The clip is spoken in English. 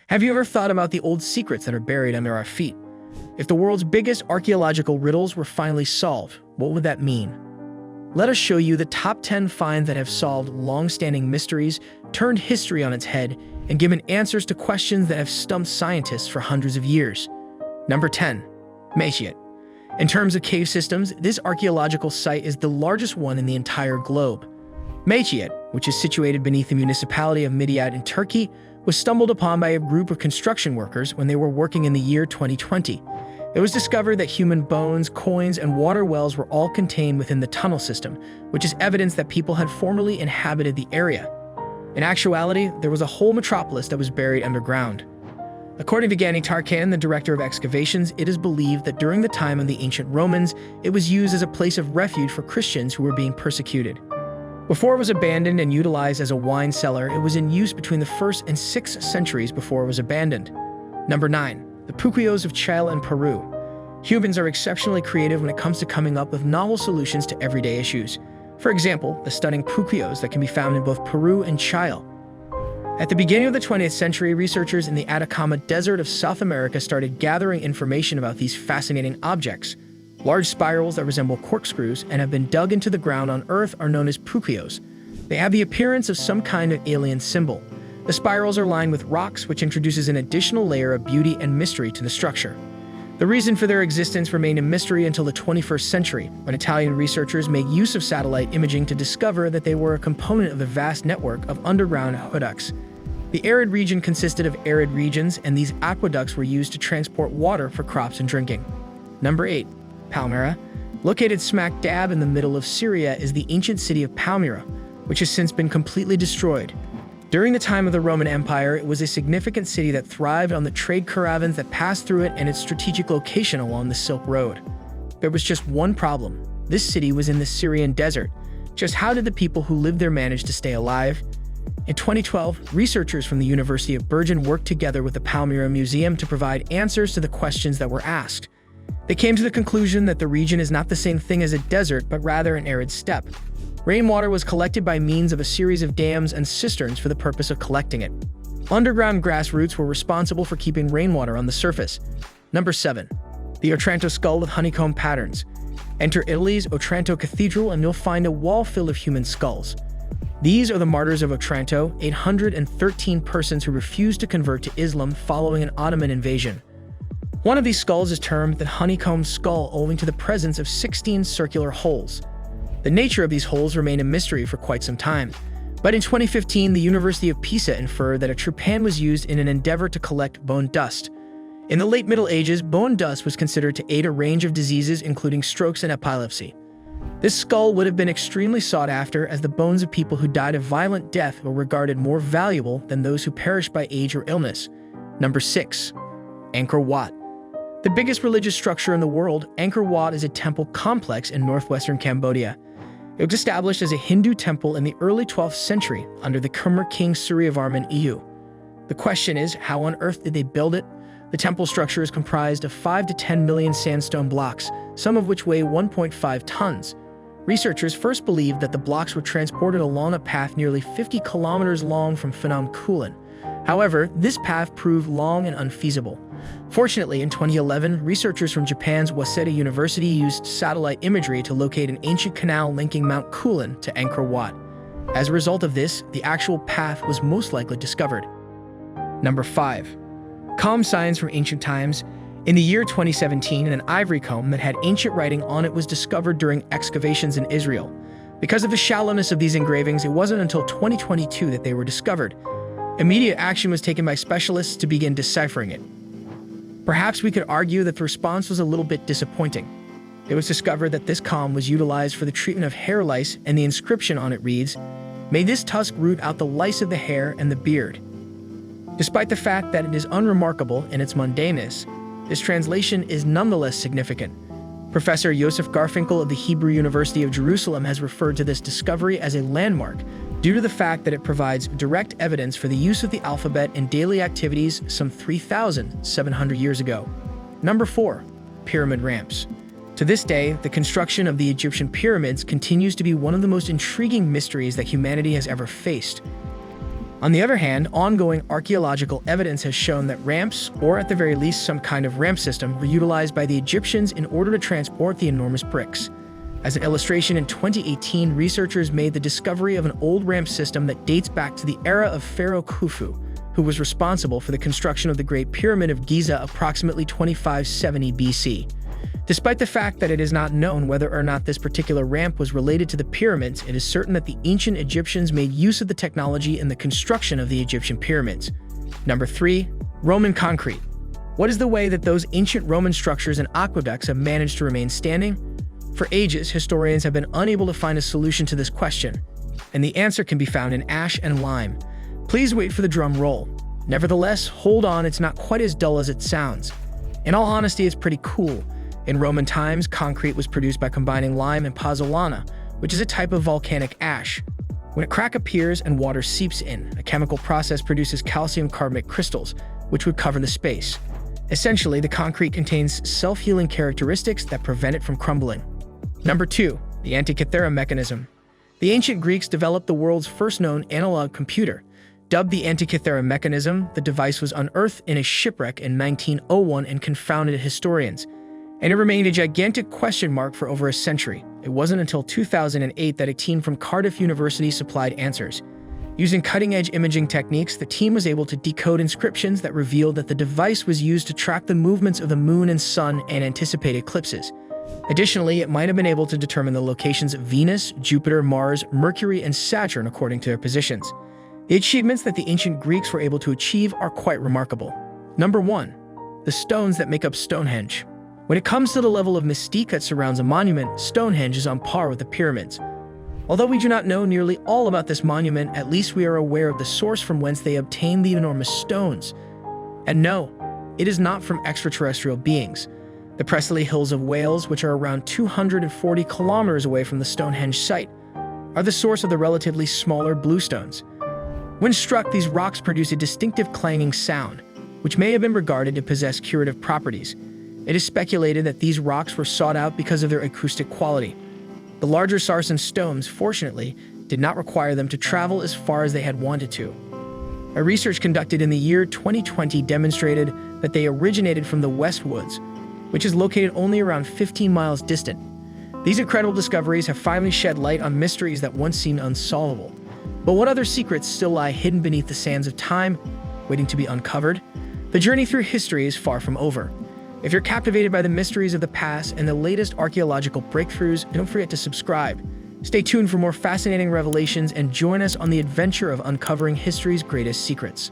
Have you ever thought about the old secrets that are buried under our feet? If the world's biggest archaeological riddles were finally solved, what would that mean? Let us show you the top 10 finds that have solved long-standing mysteries, turned history on its head, and given answers to questions that have stumped scientists for hundreds of years. Number 10. Maat. In terms of cave systems, this archaeological site is the largest one in the entire globe. Maat, which is situated beneath the municipality of Midyat in Turkey, was stumbled upon by a group of construction workers when they were working in the year 2020. It was discovered that human bones, coins, and water wells were all contained within the tunnel system, which is evidence that people had formerly inhabited the area. In actuality, there was a whole metropolis that was buried underground. According to Gani Tarkan, the director of excavations, it is believed that during the time of the ancient Romans, it was used as a place of refuge for Christians who were being persecuted. Before it was abandoned and utilized as a wine cellar, it was in use between the 1st and 6th centuries before it was abandoned. Number 9. The Pukios of Chile and Peru. Humans are exceptionally creative when it comes to coming up with novel solutions to everyday issues. For example, the stunning Pukios that can be found in both Peru and Chile. At the beginning of the 20th century, researchers in the Atacama Desert of South America started gathering information about these fascinating objects. Large spirals that resemble corkscrews and have been dug into the ground on Earth are known as Pukios. They have the appearance of some kind of alien symbol. The spirals are lined with rocks, which introduces an additional layer of beauty and mystery to the structure. The reason for their existence remained a mystery until the 21st century, when Italian researchers made use of satellite imaging to discover that they were a component of a vast network of underground aqueducts. The arid region consisted of arid regions, and these aqueducts were used to transport water for crops and drinking. Number 8. Palmyra. Located smack dab in the middle of Syria is the ancient city of Palmyra, which has since been completely destroyed. During the time of the Roman Empire, it was a significant city that thrived on the trade caravans that passed through it and its strategic location along the Silk Road. There was just one problem. This city was in the Syrian desert. Just how did the people who lived there manage to stay alive? In 2012, researchers from the University of Bergen worked together with the Palmyra Museum to provide answers to the questions that were asked. They came to the conclusion that the region is not the same thing as a desert, but rather an arid steppe. Rainwater was collected by means of a series of dams and cisterns for the purpose of collecting it. Underground grass roots were responsible for keeping rainwater on the surface. Number 7. The Otranto Skull with honeycomb patterns. Enter Italy's Otranto Cathedral and you'll find a wall filled of human skulls. These are the martyrs of Otranto, 813 persons who refused to convert to Islam following an Ottoman invasion. One of these skulls is termed the honeycomb skull owing to the presence of 16 circular holes. The nature of these holes remained a mystery for quite some time, but in 2015, the University of Pisa inferred that a trepan was used in an endeavor to collect bone dust. In the late Middle Ages, bone dust was considered to aid a range of diseases including strokes and epilepsy. This skull would have been extremely sought after, as the bones of people who died a violent death were regarded more valuable than those who perished by age or illness. Number 6. Angkor Wat. The biggest religious structure in the world, Angkor Wat is a temple complex in northwestern Cambodia. It was established as a Hindu temple in the early 12th century under the Khmer king Suryavarman II. The question is, how on earth did they build it? The temple structure is comprised of 5 to 10 million sandstone blocks, some of which weigh 1.5 tons. Researchers first believed that the blocks were transported along a path nearly 50 kilometers long from Phnom Kulen. However, this path proved long and unfeasible. Fortunately, in 2011, researchers from Japan's Waseda University used satellite imagery to locate an ancient canal linking Mount Kulen to Angkor Wat. As a result of this, the actual path was most likely discovered. Number 5. Comb signs from ancient times. In the year 2017, an ivory comb that had ancient writing on it was discovered during excavations in Israel. Because of the shallowness of these engravings, it wasn't until 2022 that they were discovered. Immediate action was taken by specialists to begin deciphering it. Perhaps we could argue that the response was a little bit disappointing. It was discovered that this comb was utilized for the treatment of hair lice, and the inscription on it reads, "May this tusk root out the lice of the hair and the beard." Despite the fact that it is unremarkable in its mundaneness, this translation is nonetheless significant. Professor Yosef Garfinkel of the Hebrew University of Jerusalem has referred to this discovery as a landmark due to the fact that it provides direct evidence for the use of the alphabet in daily activities some 3,700 years ago. Number 4. Pyramid ramps. To this day, the construction of the Egyptian pyramids continues to be one of the most intriguing mysteries that humanity has ever faced. On the other hand, ongoing archaeological evidence has shown that ramps, or at the very least some kind of ramp system, were utilized by the Egyptians in order to transport the enormous bricks. As an illustration, in 2018, researchers made the discovery of an old ramp system that dates back to the era of Pharaoh Khufu, who was responsible for the construction of the Great Pyramid of Giza approximately 2570 BC. Despite the fact that it is not known whether or not this particular ramp was related to the pyramids, it is certain that the ancient Egyptians made use of the technology in the construction of the Egyptian pyramids. Number 3. Roman concrete. What is the way that those ancient Roman structures and aqueducts have managed to remain standing? For ages, historians have been unable to find a solution to this question, and the answer can be found in ash and lime. Please wait for the drum roll. Nevertheless, hold on, it's not quite as dull as it sounds. In all honesty, it's pretty cool. In Roman times, concrete was produced by combining lime and pozzolana, which is a type of volcanic ash. When a crack appears and water seeps in, a chemical process produces calcium carbonate crystals, which would cover the space. Essentially, the concrete contains self-healing characteristics that prevent it from crumbling. Number 2. The Antikythera mechanism. The ancient Greeks developed the world's first known analog computer. Dubbed the Antikythera mechanism, the device was unearthed in a shipwreck in 1901 and confounded historians. And it remained a gigantic question mark for over a century. It wasn't until 2008 that a team from Cardiff University supplied answers. Using cutting-edge imaging techniques, the team was able to decode inscriptions that revealed that the device was used to track the movements of the moon and sun and anticipate eclipses. Additionally, it might have been able to determine the locations of Venus, Jupiter, Mars, Mercury, and Saturn according to their positions. The achievements that the ancient Greeks were able to achieve are quite remarkable. Number 1. The stones that make up Stonehenge. When it comes to the level of mystique that surrounds a monument, Stonehenge is on par with the pyramids. Although we do not know nearly all about this monument, at least we are aware of the source from whence they obtained the enormous stones. And no, it is not from extraterrestrial beings. The Preseli Hills of Wales, which are around 240 kilometers away from the Stonehenge site, are the source of the relatively smaller bluestones. When struck, these rocks produce a distinctive clanging sound, which may have been regarded to possess curative properties. It is speculated that these rocks were sought out because of their acoustic quality. The larger sarsen stones, fortunately, did not require them to travel as far as they had wanted to. A research conducted in the year 2020 demonstrated that they originated from the West Woods, which is located only around 15 miles distant. These incredible discoveries have finally shed light on mysteries that once seemed unsolvable. But what other secrets still lie hidden beneath the sands of time, waiting to be uncovered? The journey through history is far from over. If you're captivated by the mysteries of the past and the latest archaeological breakthroughs, don't forget to subscribe. Stay tuned for more fascinating revelations and join us on the adventure of uncovering history's greatest secrets.